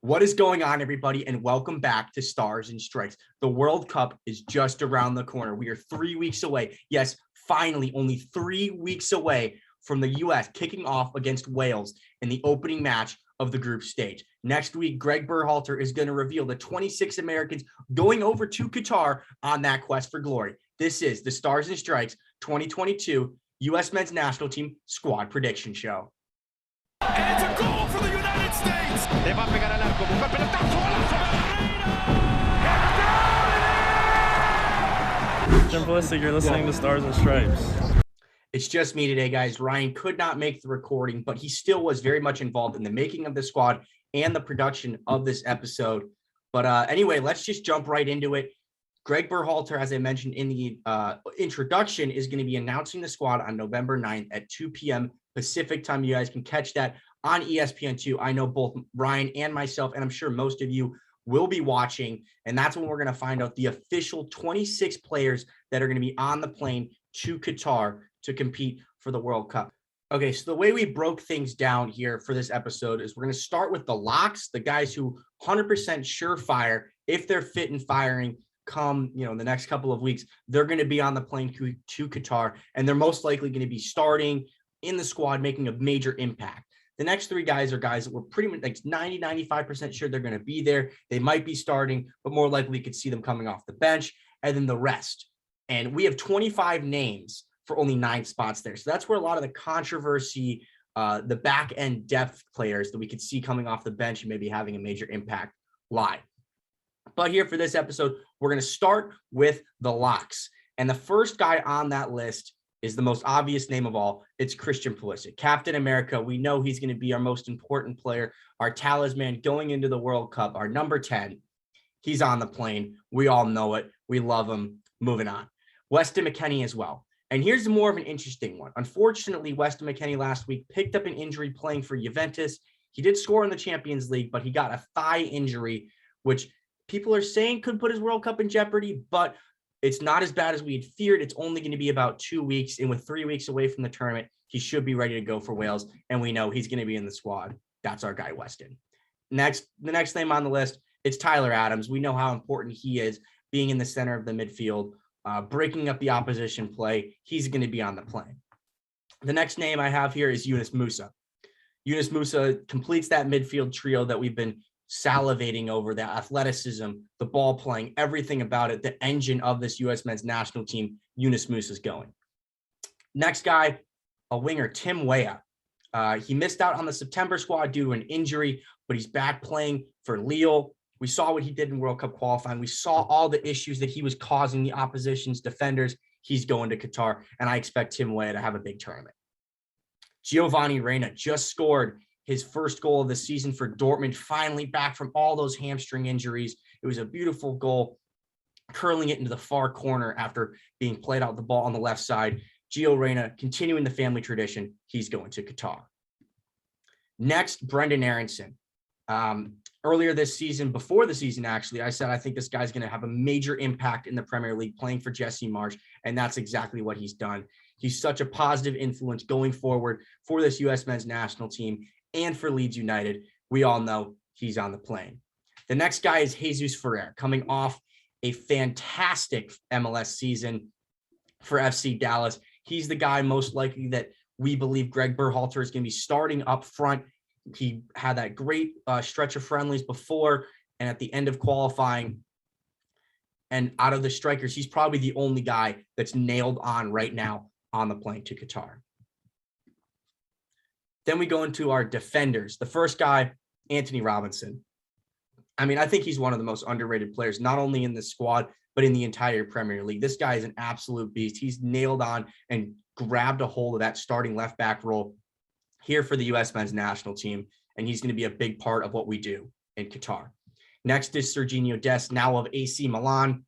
What is going on, everybody, and welcome back to Stars and Stripes. The World Cup is just around the corner. We are 3 weeks away. Yes, finally, only 3 weeks away from the U.S. kicking off against Wales in the opening match of the group stage. Next week, Gregg Berhalter is going to reveal the 26 Americans going over to Qatar on that quest for glory. This is the Stars and Stripes 2022 U.S. Men's National Team Squad Prediction Show. And it's a goal for the United States. Le va a pegar al arco, busca el pelotazo, Simplistic, you're listening to Stars and Stripes. It's just me today, guys. Ryan could not make the recording, but he still was very much involved in the making of the squad and the production of this episode. But anyway, let's just jump right into it. Gregg Berhalter, as I mentioned in the introduction, is going to be announcing the squad on November 9th at 2 p.m. Pacific time. You guys can catch that on ESPN2. I know both Ryan and myself, and I'm sure most of you will be watching. And that's when we're going to find out the official 26 players that are going to be on the plane to Qatar to compete for the World Cup. Okay, so the way we broke things down here for this episode is we're going to start with the locks, the guys who 100% surefire, if they're fit and firing, come, in the next couple of weeks, they're going to be on the plane to Qatar, and they're most likely going to be starting in the squad, making a major impact. The next three guys are guys that we're pretty much like 90-95% sure they're going to be there. They might be starting, but more likely we could see them coming off the bench, and then the rest. And we have 25 names for only 9 spots there. So that's where a lot of the controversy, the back end depth players that we could see coming off the bench and maybe having a major impact lie. But here for this episode, we're going to start with the locks. And the first guy on that list is the most obvious name of all. It's Christian Pulisic, Captain America. We know he's going to be our most important player, our talisman going into the World Cup, our number 10. He's on the plane. We all know it. We love him. Moving on. Weston McKennie as well. And here's more of an interesting one. Unfortunately, Weston McKennie last week picked up an injury playing for Juventus. He did score in the Champions League, but he got a thigh injury, which people are saying could put his World Cup in jeopardy, but it's not as bad as we had feared. It's only going to be about 2 weeks, and with 3 weeks away from the tournament, he should be ready to go for Wales, and we know he's going to be in the squad. That's our guy, Weston. The next name on the list, it's Tyler Adams. We know how important he is, being in the center of the midfield, breaking up the opposition play. He's going to be on the plane. The next name I have here is Yunus Musah. Yunus Musah completes that midfield trio that we've been salivating over, the athleticism, the ball playing, everything about it, the engine of this U.S. men's national team. Yunus Musah is going. Next guy, a winger, Tim Weah. He missed out on the September squad due to an injury, but he's back playing for Lille. We saw what he did in World Cup qualifying. We saw all the issues that he was causing the opposition's defenders. He's going to Qatar, and I expect Tim Weah to have a big tournament. Giovanni Reyna just scored his first goal of the season for Dortmund, finally back from all those hamstring injuries. It was a beautiful goal, curling it into the far corner after being played out the ball on the left side. Gio Reyna, continuing the family tradition, he's going to Qatar. Next, Brendan Aronson. Earlier this season, before the season, actually, I said I think this guy's going to have a major impact in the Premier League playing for Jesse Marsch, and that's exactly what he's done. He's such a positive influence going forward for this U.S. men's national team and for Leeds United. We all know he's on the plane. The next guy is Jesus Ferrer, coming off a fantastic MLS season for FC Dallas. He's the guy most likely that we believe Gregg Berhalter is going to be starting up front. He had that great stretch of friendlies before and at the end of qualifying. And out of the strikers, he's probably the only guy that's nailed on right now on the plane to Qatar. Then we go into our defenders. The first guy, Anthony Robinson. I mean, I think he's one of the most underrated players, not only in the squad, but in the entire Premier League. This guy is an absolute beast. He's nailed on and grabbed a hold of that starting left back role here for the U.S. men's national team, and he's going to be a big part of what we do in Qatar. Next is Sergiño Dest, now of AC Milan.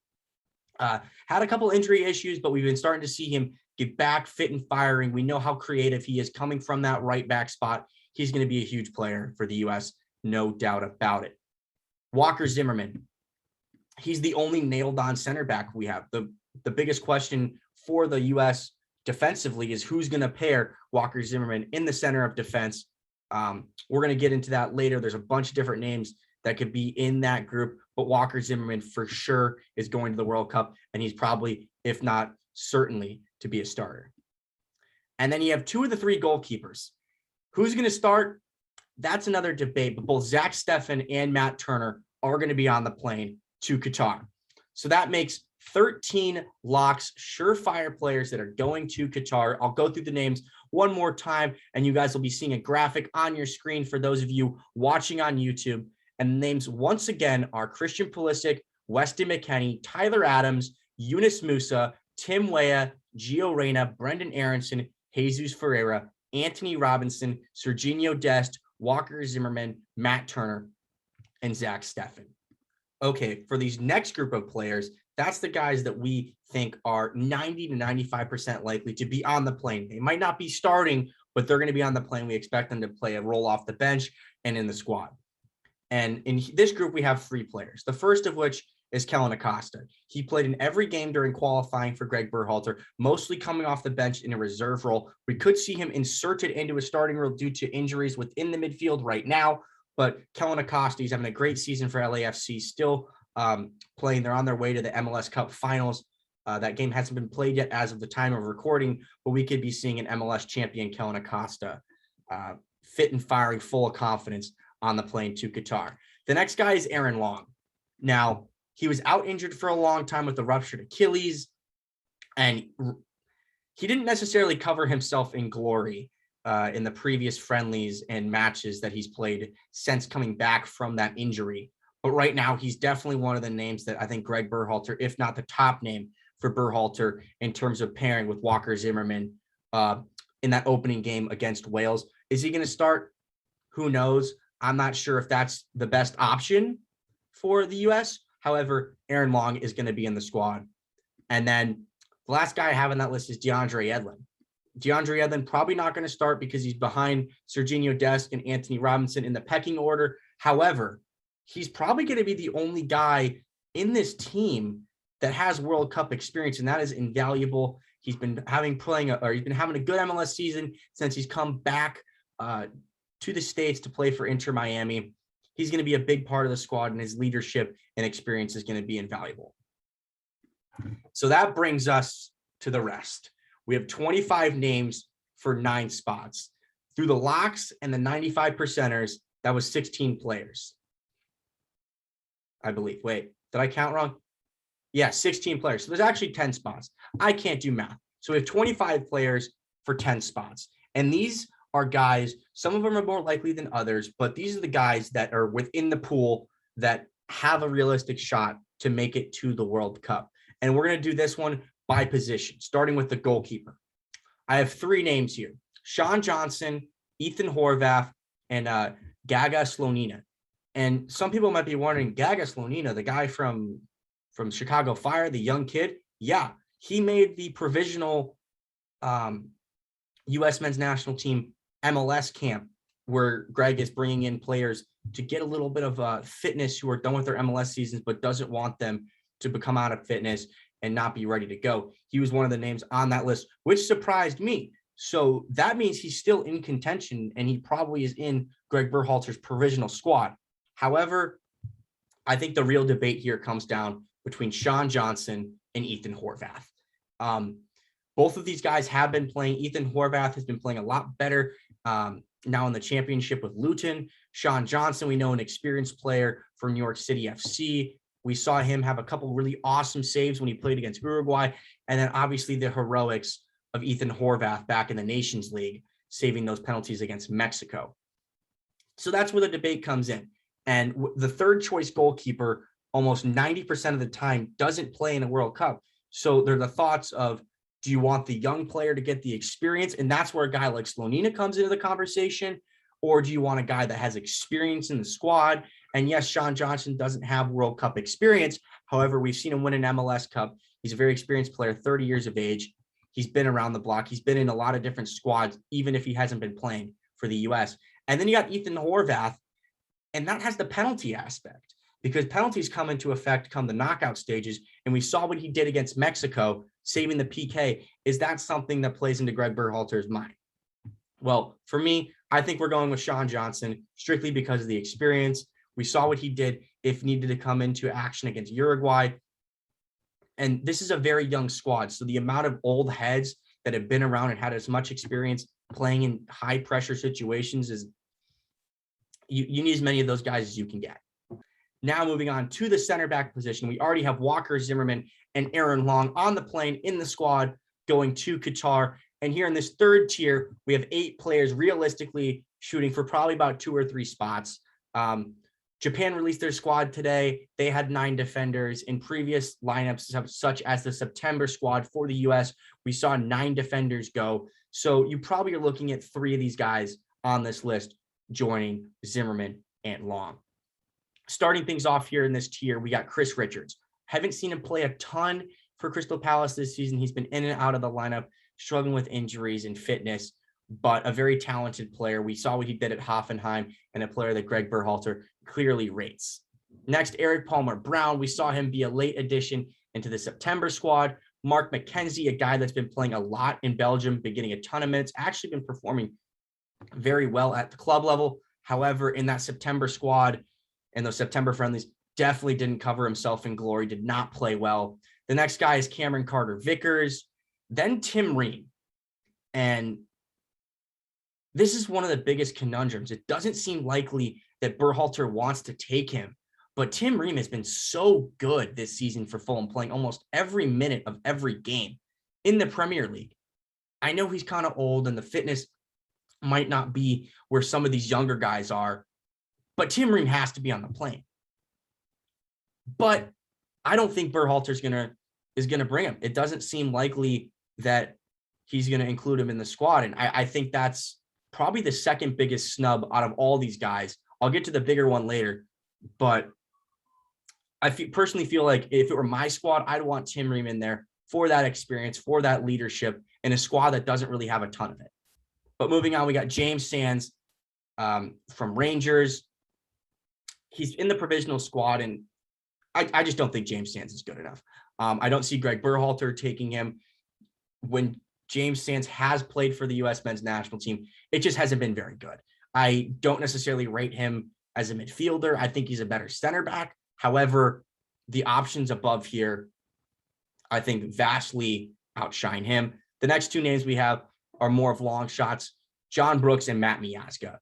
Had a couple injury issues, but we've been starting to see him get back fit and firing. We know how creative he is coming from that right back spot. He's going to be a huge player for the U.S., no doubt about it. Walker Zimmerman. He's the only nailed-on center back we have. The biggest question for the U.S. defensively is who's going to pair Walker Zimmerman in the center of defense. We're going to get into that later. There's a bunch of different names that could be in that group, but Walker Zimmerman for sure is going to the World Cup, and he's probably, if not certainly, to be a starter. And then you have 2 of the 3 goalkeepers. Who's going to start? That's another debate, but both Zach Steffen and Matt Turner are going to be on the plane to Qatar. So that makes 13 locks, surefire players that are going to Qatar. I'll go through the names one more time, and you guys will be seeing a graphic on your screen for those of you watching on YouTube. And the names once again are Christian Pulisic, Weston McKennie, Tyler Adams, Yunus Musa, Tim Weah, Gio Reyna, Brendan Aronson, Jesus Ferreira, Anthony Robinson, Serginho Dest, Walker Zimmerman, Matt Turner, and Zach Steffen. Okay, for these next group of players, that's the guys that we think are 90 to 95% likely to be on the plane. They might not be starting, but they're going to be on the plane. We expect them to play a role off the bench and in the squad. And in this group, we have 3 players. The first of which is Kellen Acosta. He played in every game during qualifying for Gregg Berhalter, mostly coming off the bench in a reserve role. We could see him inserted into a starting role due to injuries within the midfield right now, but Kellen Acosta, he's having a great season for LAFC, still playing. They're on their way to the MLS Cup finals. That game hasn't been played yet as of the time of recording, but we could be seeing an MLS champion, Kellen Acosta, fit and firing, full of confidence on the plane to Qatar. The next guy is Aaron Long. Now, he was out injured for a long time with a ruptured Achilles, and he didn't necessarily cover himself in glory in the previous friendlies and matches that he's played since coming back from that injury. But right now, he's definitely one of the names that I think Gregg Berhalter, if not the top name for Berhalter in terms of pairing with Walker Zimmerman in that opening game against Wales. Is he going to start? Who knows? I'm not sure if that's the best option for the U.S. However, Aaron Long is going to be in the squad. And then the last guy I have on that list is DeAndre Edlin. DeAndre Edlin probably not going to start because he's behind Serginho Dest and Anthony Robinson in the pecking order. However, he's probably going to be the only guy in this team that has World Cup experience, and that is invaluable. He's been having a good MLS season since he's come back to the States to play for Inter Miami. He's going to be a big part of the squad, and his leadership and experience is going to be invaluable. So that brings us to the rest. We have 25 names for 9 spots. Through the locks and the 95 percenters, that was 16 players, I believe. Wait, did I count wrong? Yeah, 16 players. So there's actually 10 spots. I can't do math. So we have 25 players for 10 spots. And these are guys, some of them are more likely than others, but these are the guys that are within the pool that have a realistic shot to make it to the World Cup. And we're going to do this one by position, starting with the goalkeeper. I have 3 names here: Sean Johnson, Ethan Horvath, and Gaga Slonina. And some people might be wondering, Gaga Slonina, the guy from Chicago Fire, the young kid. Yeah, he made the provisional U.S. men's national team MLS camp, where Gregg is bringing in players to get a little bit of fitness who are done with their MLS seasons, but doesn't want them to become out of fitness and not be ready to go. He was one of the names on that list, which surprised me. So that means he's still in contention, and he probably is in Gregg Berhalter's provisional squad. However, I think the real debate here comes down between Sean Johnson and Ethan Horvath. Both of these guys have been playing. Ethan Horvath has been playing a lot better now in the championship with Luton. Sean Johnson, we know, an experienced player for New York City FC. We saw him have a couple really awesome saves when he played against Uruguay. And then obviously the heroics of Ethan Horvath back in the Nations League, saving those penalties against Mexico. So that's where the debate comes in. And the third choice goalkeeper, almost 90% of the time, doesn't play in a World Cup. So there are the thoughts of, do you want the young player to get the experience? And that's where a guy like Slonina comes into the conversation. Or do you want a guy that has experience in the squad? And yes, Sean Johnson doesn't have World Cup experience. However, we've seen him win an MLS Cup. He's a very experienced player, 30 years of age. He's been around the block. He's been in a lot of different squads, even if he hasn't been playing for the U.S. And then you got Ethan Horvath, and that has the penalty aspect, because penalties come into effect come the knockout stages. And we saw what he did against Mexico, saving the PK. Is that something that plays into Gregg Berhalter's mind? Well, for me, I think we're going with Sean Johnson strictly because of the experience. We saw what he did if needed to come into action against Uruguay. And this is a very young squad. So the amount of old heads that have been around and had as much experience playing in high pressure situations is you need as many of those guys as you can get. Now moving on to the center back position, we already have Walker Zimmerman and Aaron Long on the plane in the squad going to Qatar. And here in this third tier, we have 8 players realistically shooting for probably about 2 or 3 spots. Japan released their squad today. They had 9 defenders. In previous lineups, such as the September squad for the US, we saw 9 defenders go. So you probably are looking at 3 of these guys on this list joining Zimmerman and Long. Starting things off here in this tier, we got Chris Richards. Haven't seen him play a ton for Crystal Palace this season. He's been in and out of the lineup, struggling with injuries and fitness, but a very talented player. We saw what he did at Hoffenheim, and a player that Gregg Berhalter clearly rates. Next, Eric Palmer Brown. We saw him be a late addition into the September squad. Mark McKenzie, a guy that's been playing a lot in Belgium, been getting a ton of minutes, actually been performing very well at the club level. However, in that September squad and those September friendlies, definitely didn't cover himself in glory, did not play well. The next guy is Cameron Carter-Vickers, then Tim Ream. And this is one of the biggest conundrums. It doesn't seem likely that Berhalter wants to take him, but Tim Ream has been so good this season for Fulham, playing almost every minute of every game in the Premier League. I know he's kind of old and the fitness might not be where some of these younger guys are, but Tim Ream has to be on the plane. But I don't think Berhalter is gonna bring him. It doesn't seem likely that he's gonna include him in the squad, and I think that's probably the second biggest snub out of all these guys. I'll get to the bigger one later, but I personally feel like if it were my squad, I'd want Tim Ream in there for that experience, for that leadership in a squad that doesn't really have a ton of it. But moving on, we got James Sands from Rangers. He's in the provisional squad, and I just don't think James Sands is good enough. I don't see Gregg Berhalter taking him. When James Sands has played for the U.S. men's national team, it just hasn't been very good. I don't necessarily rate him as a midfielder. I think he's a better center back. However, the options above here, I think, vastly outshine him. The next 2 names we have are more of long shots, John Brooks and Matt Miazga.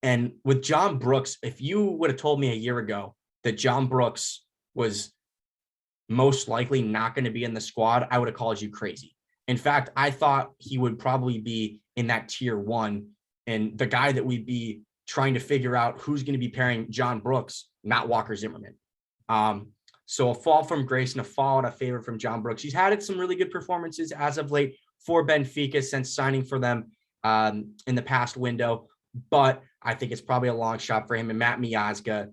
And with John Brooks, if you would have told me a year ago that John Brooks was most likely not going to be in the squad, I would have called you crazy. In fact, I thought he would probably be in that tier 1 and the guy that we'd be trying to figure out who's going to be pairing John Brooks, not Walker Zimmerman. So a fall from grace and a fall out of favor from John Brooks. He's had some really good performances as of late for Benfica since signing for them in the past window, but I think it's probably a long shot for him. And Matt Miazga,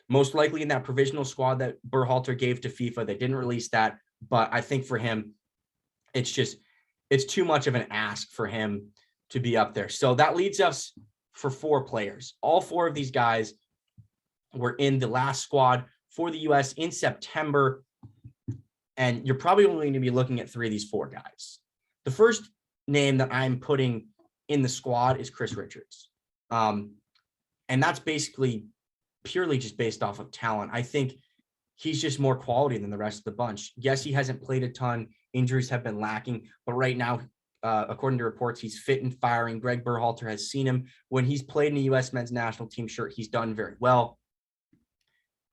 most likely in that provisional squad that Berhalter gave to FIFA. They didn't release that, but I think for him, it's too much of an ask for him to be up there. So that leads us for 4 players. All 4 of these guys were in the last squad for the U.S. in September, and you're probably only going to be looking at 3 of these 4 guys. The first name that I'm putting in the squad is Chris Richards. And that's basically purely just based off of talent. I think he's just more quality than the rest of the bunch. Yes, he hasn't played a ton. Injuries have been lacking, but right now, according to reports, he's fit and firing. Gregg Berhalter has seen him. When he's played in the U.S. men's national team shirt, he's done very well.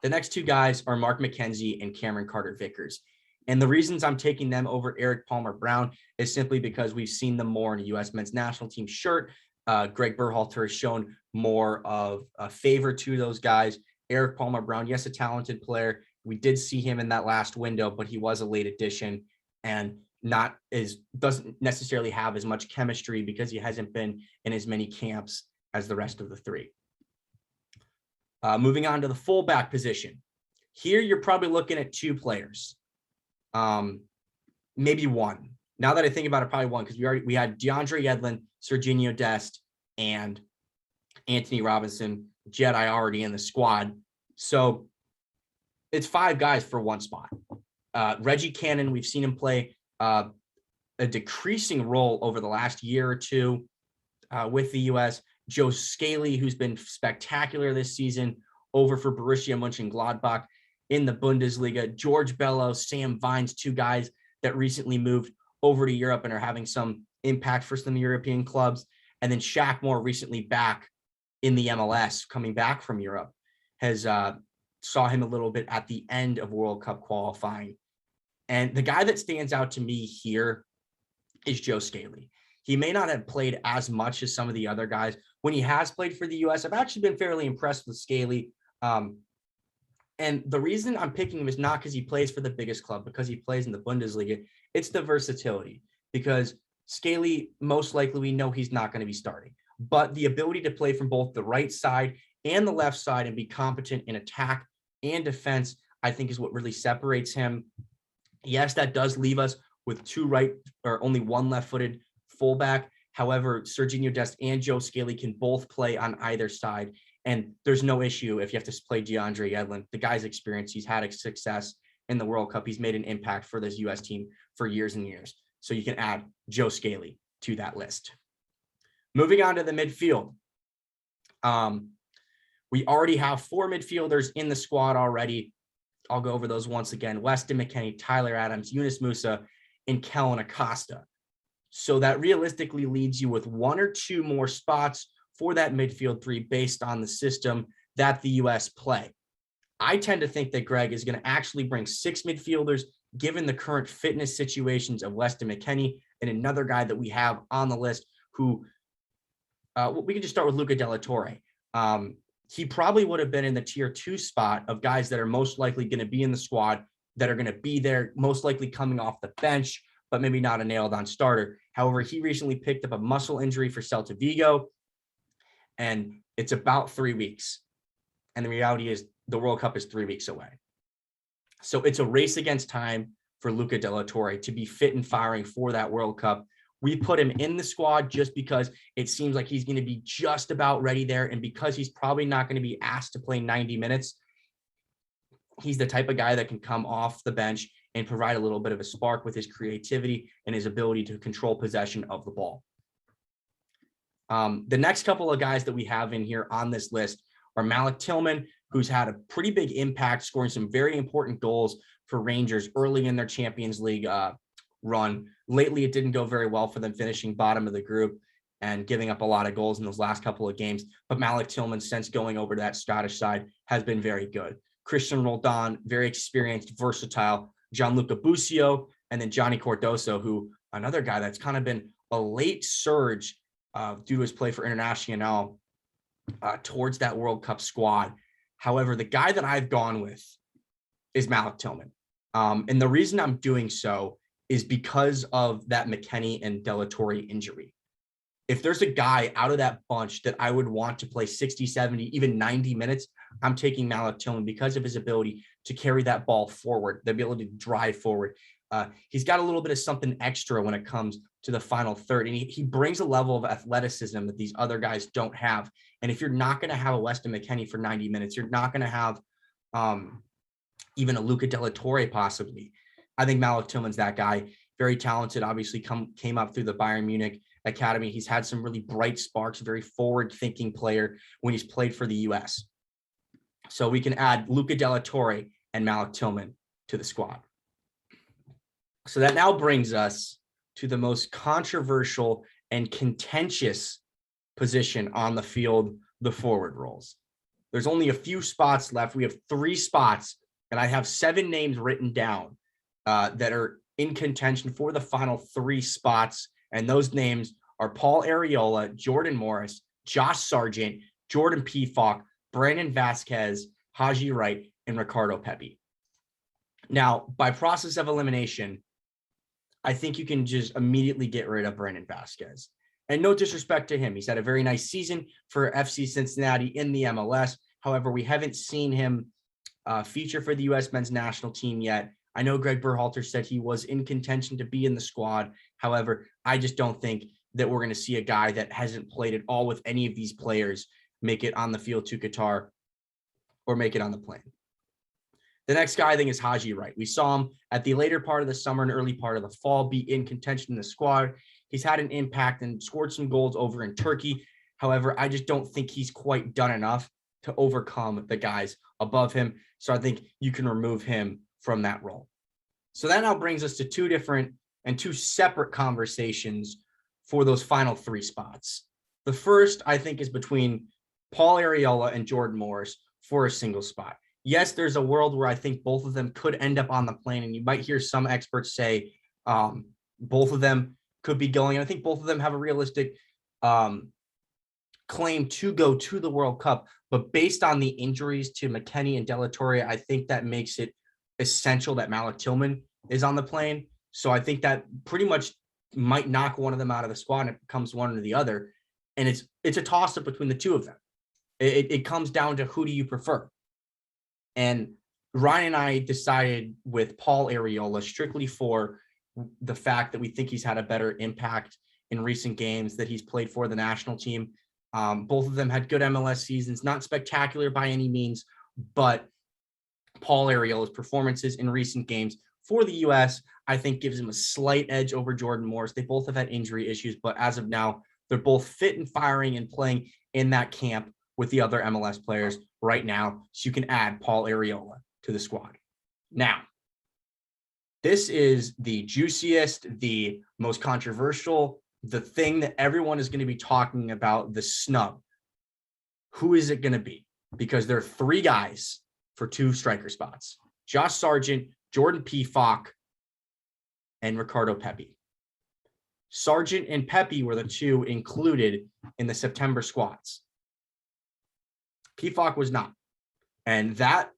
The next 2 guys are Mark McKenzie and Cameron Carter-Vickers. And the reasons I'm taking them over Eric Palmer Brown is simply because we've seen them more in a U.S. men's national team shirt. Gregg Berhalter has shown more of a favor to those guys. Eric Palmer Brown, yes, a talented player. We did see him in that last window, but he was a late addition and doesn't necessarily have as much chemistry because he hasn't been in as many camps as the rest of the 3. Moving on to the fullback position. Here, you're probably looking at 2 players, maybe 1. Now that I think about it, probably 1, because we had DeAndre Yedlin, Serginho Dest, and Anthony Robinson, Jedi already in the squad. So it's 5 guys for 1 spot. Reggie Cannon, we've seen him play a decreasing role over the last year or 2 with the U.S. Joe Scaly, who's been spectacular this season over for Borussia Mönchengladbach in the Bundesliga. George Bello, Sam Vines, two guys that recently moved over to Europe and are having some impact for some European clubs. And then Shaq, more recently back in the MLS, coming back from Europe, has saw him a little bit at the end of World Cup qualifying. And the guy that stands out to me here is Joe Scaly. He may not have played as much as some of the other guys. When he has played for the U.S., I've actually been fairly impressed with Scaly. And the reason I'm picking him is not because he plays for the biggest club, because he plays in the Bundesliga. It's the versatility, because Scaly, most likely we know he's not going to be starting. But the ability to play from both the right side and the left side and be competent in attack and defense, I think is what really separates him. Yes, that does leave us with two right or only one left-footed fullback. However, Sergiño Dest and Joe Scaly can both play on either side. And there's no issue if you have to play DeAndre Yedlin. The guy's experience, he's had a success in the World Cup. He's made an impact for this U.S. team for years and years. So you can add Joe Scaly to that list. Moving on to the midfield. We already have four midfielders in the squad already. I'll go over those once again. Weston McKennie, Tyler Adams, Yunus Musa, and Kellen Acosta. So that realistically leaves you with one or two more spots for that midfield three based on the system that the U.S. play. I tend to think that Gregg is going to actually bring six midfielders, given the current fitness situations of Weston McKennie and another guy that we have on the list who we can just start with Luca de la Torre. He probably would have been in the tier 2 spot of guys that are most likely going to be in the squad, that are going to be there, most likely coming off the bench, but maybe not a nailed on starter. However, he recently picked up a muscle injury for Celta Vigo, and it's about 3 weeks. And the reality is the World Cup is 3 weeks away. So it's a race against time for Luca de la Torre to be fit and firing for that World Cup. We put him in the squad just because it seems like he's going to be just about ready there. And because he's probably not going to be asked to play 90 minutes, he's the type of guy that can come off the bench and provide a little bit of a spark with his creativity and his ability to control possession of the ball. The next couple of guys that we have in here on this list are Malik Tillman, who's had a pretty big impact, scoring some very important goals for Rangers early in their Champions League run. Lately, it didn't go very well for them, finishing bottom of the group and giving up a lot of goals in those last couple of games. But Malik Tillman, since going over to that Scottish side, has been very good. Christian Roldan, very experienced, versatile. Gianluca Busio, and then Johnny Cardoso, who another guy that's kind of been a late surge due to his play for Internacional towards that World Cup squad. However, the guy that I've gone with is Malik Tillman. And the reason I'm doing so is because of that McKennie and de la Torre injury. If there's a guy out of that bunch that I would want to play 60, 70, even 90 minutes, I'm taking Malik Tillman because of his ability to carry that ball forward, the ability to drive forward. He's got a little bit of something extra when it comes to the final third, and he brings a level of athleticism that these other guys don't have. And if you're not going to have a Weston McKennie for 90 minutes, you're not going to have even a Luca de la Torre possibly. I think Malik Tillman's that guy. Very talented, obviously came up through the Bayern Munich academy. He's had some really bright sparks, very forward-thinking player when he's played for the U.S. So we can add Luca de la Torre and Malik Tillman to the squad. So that now brings us to the most controversial and contentious position on the field, the forward roles. There's only a few spots left. We have 3 spots, and I have 7 names written down that are in contention for the final 3 spots. And those names are Paul Arriola, Jordan Morris, Josh Sargent, Jordan Pefok, Brandon Vasquez, Haji Wright, and Ricardo Pepi. Now, by process of elimination, I think you can just immediately get rid of Brandon Vasquez. And no disrespect to him. He's had a very nice season for FC Cincinnati in the MLS. However, we haven't seen him feature for the U.S. men's national team yet. I know Gregg Berhalter said he was in contention to be in the squad. However, I just don't think that we're going to see a guy that hasn't played at all with any of these players make it on the field to Qatar or make it on the plane. The next guy, I think, is Haji Wright. We saw him at the later part of the summer and early part of the fall be in contention in the squad. He's had an impact and scored some goals over in Turkey. However, I just don't think he's quite done enough to overcome the guys above him. So I think you can remove him from that role. So that now brings us to two separate conversations for those final 3 spots. The first, I think, is between Paul Arriola and Jordan Morris for a single spot. Yes, there's a world where I think both of them could end up on the plane, and you might hear some experts say both of them could be going. And I think both of them have a realistic claim to go to the World Cup. But based on the injuries to McKennie and De La Torre, I think that makes it essential that Malik Tillman is on the plane. So I think that pretty much might knock one of them out of the squad, and it becomes one or the other. And it's a toss-up between the two of them. It comes down to who do you prefer. And Ryan and I decided with Paul Arriola strictly for the fact that we think he's had a better impact in recent games that he's played for the national team. Both of them had good MLS seasons, not spectacular by any means, but Paul Arriola's performances in recent games for the U.S., I think, gives him a slight edge over Jordan Morris. They both have had injury issues, but as of now, they're both fit and firing and playing in that camp with the other MLS players right now. So you can add Paul Arriola to the squad. Now, this is the juiciest, the most controversial, the thing that everyone is going to be talking about, the snub. Who is it going to be? Because there are 3 guys for 2 striker spots: Josh Sargent, Jordan Pefok, and Ricardo Pepi. Sargent and Pepi were the 2 included in the September squads. Pefok was not. And that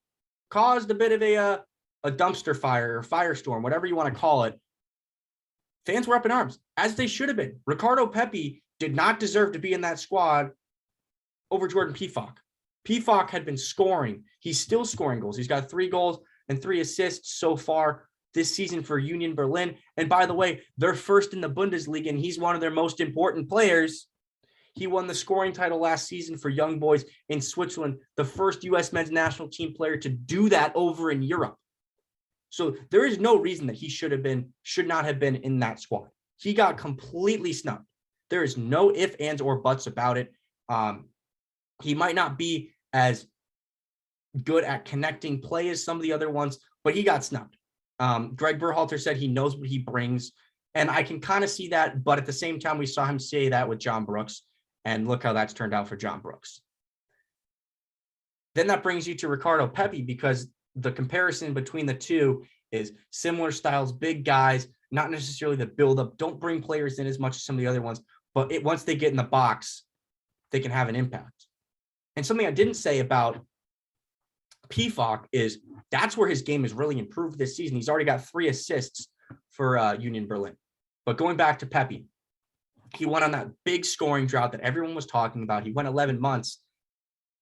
caused a bit of a dumpster fire or firestorm, whatever you want to call it. Fans were up in arms, as they should have been. Ricardo Pepi did not deserve to be in that squad over Jordan Pefok. Pefok had been scoring. He's still scoring goals. He's got 3 goals and 3 assists so far this season for Union Berlin. And by the way, they're first in the Bundesliga, and he's one of their most important players. He won the scoring title last season for young boys in Switzerland, the first U.S. men's national team player to do that over in Europe. So there is no reason that he should not have been in that squad. He got completely snubbed. There is no ifs, ands, or buts about it. He might not be as good at connecting play as some of the other ones, but he got snubbed. Gregg Berhalter said he knows what he brings, and I can kind of see that, but at the same time, we saw him say that with John Brooks, and look how that's turned out for John Brooks. Then that brings you to Ricardo Pepi, because the comparison between the 2 is similar styles, big guys, not necessarily the buildup, don't bring players in as much as some of the other ones, but once they get in the box, they can have an impact. And something I didn't say about Pefok is that's where his game has really improved this season. He's already got 3 assists for Union Berlin. But going back to Pepi, he went on that big scoring drought that everyone was talking about. He went 11 months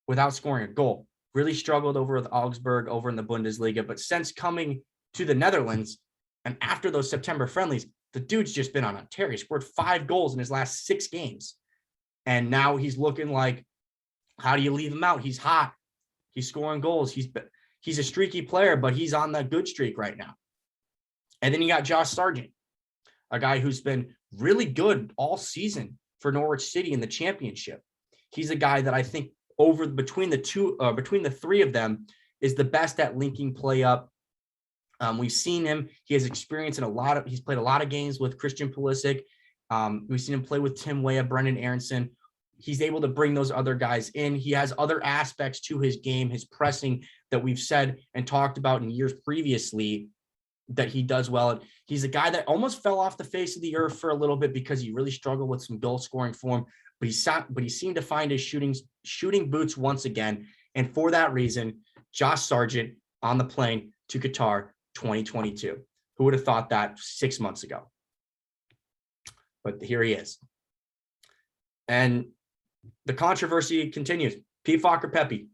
without scoring a goal. Really struggled over with Augsburg over in the Bundesliga. But since coming to the Netherlands and after those September friendlies, the dude's just been on a tear. He scored 5 goals in his last 6 games. And now he's looking like, how do you leave him out? He's hot. He's scoring goals. He's a streaky player, but he's on the good streak right now. And then you got Josh Sargent, a guy who's been really good all season for Norwich City in the championship. He's a guy that I think between the 3 of them is the best at linking play up. We've seen him. He has experience in he's played a lot of games with Christian Pulisic. We've seen him play with Tim Weah, Brendan Aronson. He's able to bring those other guys in. He has other aspects to his game, his pressing that we've said and talked about in years previously that he does well. He's a guy that almost fell off the face of the earth for a little bit because he really struggled with some goal scoring form, but he seemed to find his shooting boots once again. And for that reason, Josh Sargent on the plane to Qatar 2022. Who would have thought that 6 months ago? But here he is. And the controversy continues. Pefok or Pepi?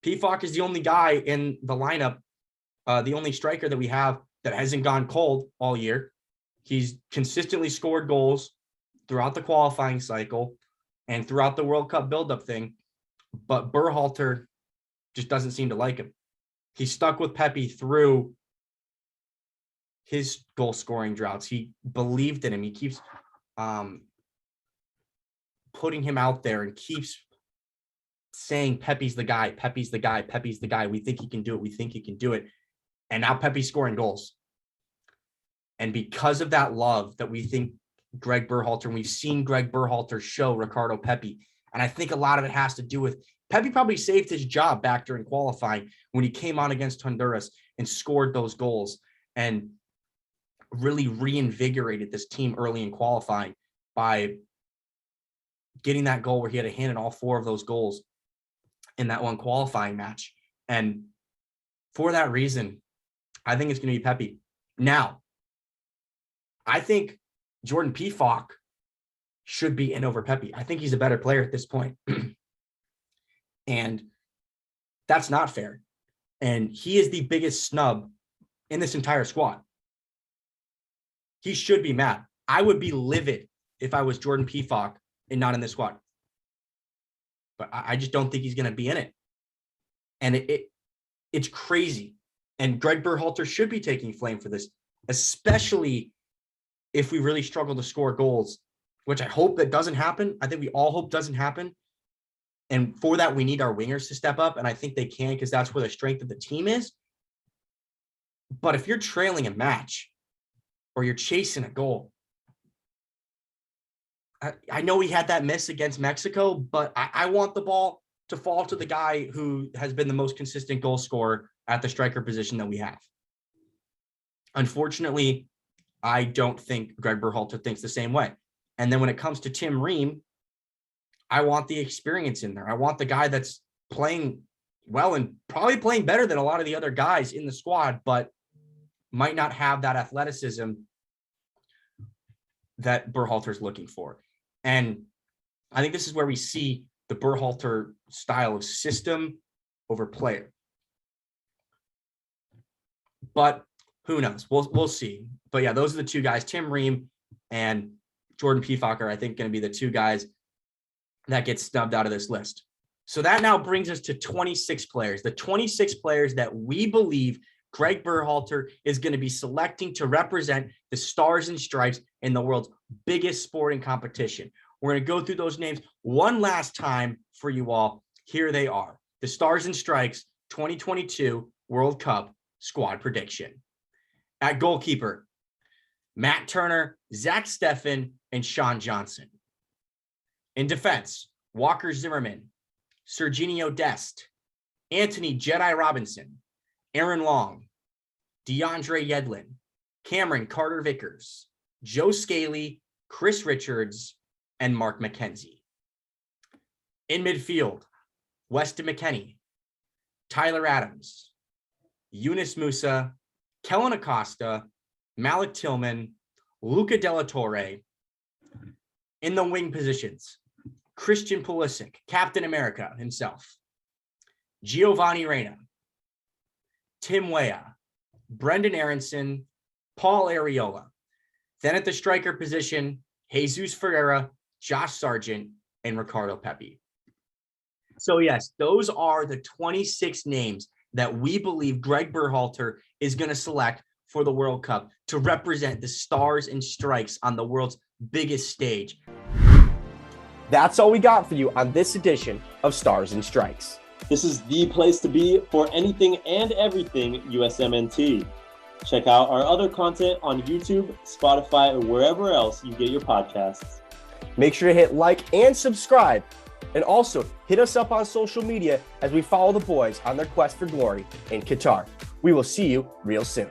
Pefok is the only guy in the lineup, the only striker that we have that hasn't gone cold all year. He's consistently scored goals throughout the qualifying cycle and throughout the World Cup buildup thing, but Berhalter just doesn't seem to like him. He's stuck with Pepi through his goal scoring droughts. He believed in him. He keeps putting him out there and keeps saying Pepe's the guy, Pepe's the guy, Pepe's the guy. We think he can do it. We think he can do it. And now Pepe's scoring goals. And because of that love that we think Gregg Berhalter, and we've seen Gregg Berhalter show Ricardo Pepi, and I think a lot of it has to do with Pepe probably saved his job back during qualifying when he came on against Honduras and scored those goals and really reinvigorated this team early in qualifying by getting that goal where he had a hand in all 4 of those goals in that one qualifying match. And for that reason, I think it's going to be Pepe. Now, I think Jordan Pefok should be in over Pepe. I think he's a better player at this point. And that's not fair. And he is the biggest snub in this entire squad. He should be mad. I would be livid if I was Jordan Pefok and not in this squad. But I just don't think he's going to be in it. And it's crazy. And Gregg Berhalter should be taking flame for this, especially if we really struggle to score goals, which I hope that doesn't happen. I think we all hope doesn't happen. And for that, we need our wingers to step up. And I think they can, because that's where the strength of the team is. But if you're trailing a match or you're chasing a goal, I know he had that miss against Mexico, but I want the ball to fall to the guy who has been the most consistent goal scorer at the striker position that we have. Unfortunately, I don't think Gregg Berhalter thinks the same way. And then when it comes to Tim Ream, I want the experience in there. I want the guy that's playing well and probably playing better than a lot of the other guys in the squad, but might not have that athleticism that Berhalter's looking for. And I think this is where we see the Berhalter style of system over player. But who knows? We'll see. But yeah, those are the 2 guys, Tim Ream and Jordan Pefok, are I think going to be the 2 guys that get snubbed out of this list. So that now brings us to 26 players, the 26 players that we believe Gregg Berhalter is going to be selecting to represent the Stars and Stripes in the world's biggest sporting competition. We're going to go through those names one last time for you all. Here they are. The Stars and Stripes 2022 World Cup squad prediction. At goalkeeper, Matt Turner, Zach Steffen, and Sean Johnson. In defense, Walker Zimmerman, Serginho Dest, Anthony Jedi Robinson, Aaron Long, DeAndre Yedlin, Cameron Carter-Vickers, Joe Scaly, Chris Richards, and Mark McKenzie. In midfield, Weston McKennie, Tyler Adams, Yunus Musa, Kellen Acosta, Malik Tillman, Luca De La Torre. In the wing positions, Christian Pulisic, Captain America himself, Giovanni Reyna, Tim Weah, Brendan Aronson, Paul Areola. Then at the striker position, Jesus Ferreira, Josh Sargent, and Ricardo Pepi. So yes, those are the 26 names that we believe Gregg Berhalter is going to select for the World Cup to represent the Stars and Stripes on the world's biggest stage. That's all we got for you on this edition of Stars and Strikes. This is the place to be for anything and everything USMNT. Check out our other content on YouTube, Spotify, or wherever else you get your podcasts. Make sure to hit like and subscribe, and also hit us up on social media as we follow the boys on their quest for glory in Qatar. We will see you real soon.